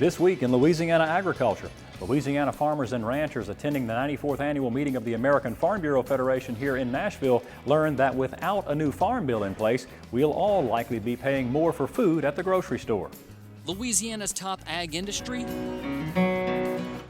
This week in Louisiana agriculture, Louisiana farmers and ranchers attending the 94th annual meeting of the American Farm Bureau Federation here in Nashville learned that without a new farm bill in place, we'll all likely be paying more for food at the grocery store. Louisiana's top ag industry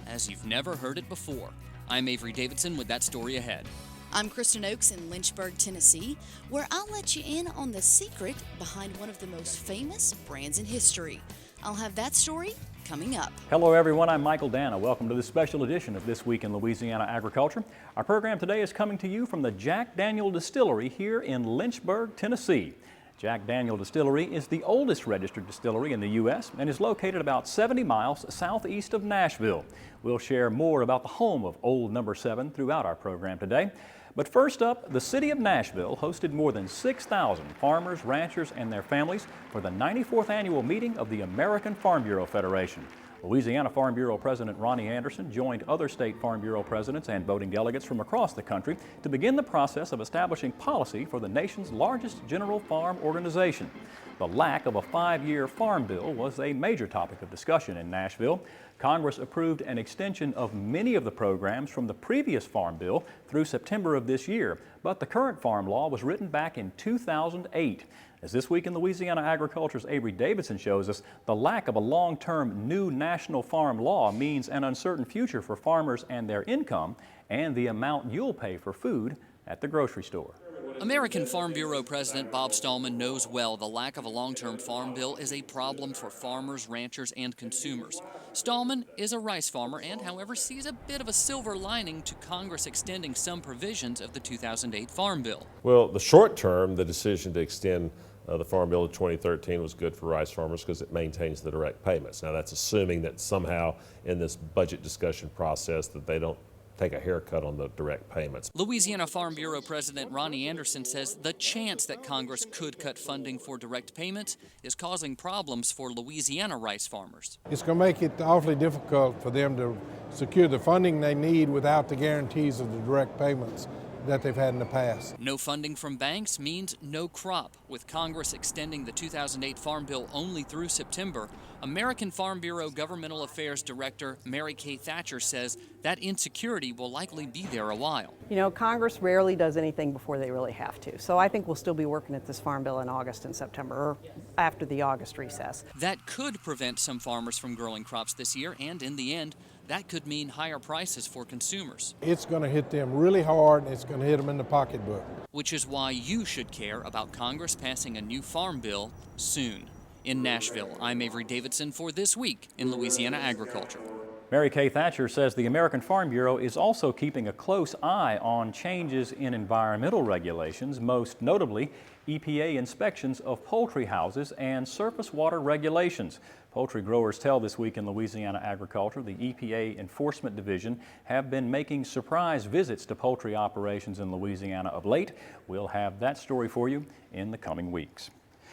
as you've never heard it before. I'm Avery Davidson with that story ahead. I'm Kristen Oakes in Lynchburg, Tennessee, where I'll let you in on the secret behind one of the most famous brands in history. I'll have that story coming up. Hello everyone, I'm Michael Dana. Welcome to this special edition of This Week in Louisiana Agriculture. Our program today is coming to you from the Jack Daniel Distillery here in Lynchburg, Tennessee. Jack Daniel Distillery is the oldest registered distillery in the U.S. and is located about 70 miles southeast of Nashville. We'll share more about the home of Old Number 7 throughout our program today. But first up, the city of Nashville hosted more than 6,000 farmers, ranchers, and their families for the 94th annual meeting of the American Farm Bureau Federation. Louisiana Farm Bureau President Ronnie Anderson joined other state Farm Bureau presidents and voting delegates from across the country to begin the process of establishing policy for the nation's largest general farm organization. The lack of a 5-year farm bill was a major topic of discussion in Nashville. Congress approved an extension of many of the programs from the previous farm bill through September of this year, but the current farm law was written back in 2008. As This Week in Louisiana Agriculture's Avery Davidson shows us, the lack of a long-term new national farm law means an uncertain future for farmers and their income and the amount you'll pay for food at the grocery store. American Farm Bureau President Bob Stallman knows well the lack of a long-term farm bill is a problem for farmers, ranchers, and consumers. Stallman is a rice farmer and, however, sees a bit of a silver lining to Congress extending some provisions of the 2008 Farm Bill. Well, the short term, the decision to extend the Farm Bill of 2013 was good for rice farmers because it maintains the direct payments. Now that's assuming that somehow in this budget discussion process that they don't take a haircut on the direct payments. Louisiana Farm Bureau President Ronnie Anderson says the chance that Congress could cut funding for direct payments is causing problems for Louisiana rice farmers. It's going to make it awfully difficult for them to secure the funding they need without the guarantees of the direct payments that they've had in the past. No funding from banks means no crop. With Congress extending the 2008 Farm Bill only through September, American Farm Bureau Governmental Affairs Director Mary Kay Thatcher says that insecurity will likely be there a while. You know, Congress rarely does anything before they really have to. So I think we'll still be working at this Farm Bill in August and September, or after the August recess. That could prevent some farmers from growing crops this year, and in the end, that could mean higher prices for consumers. It's going to hit them really hard, and it's going to hit them in the pocketbook. Which is why you should care about Congress passing a new farm bill soon. In Nashville, I'm Avery Davidson for This Week in Louisiana Agriculture. Mary Kay Thatcher says the American Farm Bureau is also keeping a close eye on changes in environmental regulations, most notably EPA inspections of poultry houses and surface water regulations. Poultry growers tell This Week in Louisiana Agriculture the EPA Enforcement Division have been making surprise visits to poultry operations in Louisiana of late. We'll have that story for you in the coming weeks.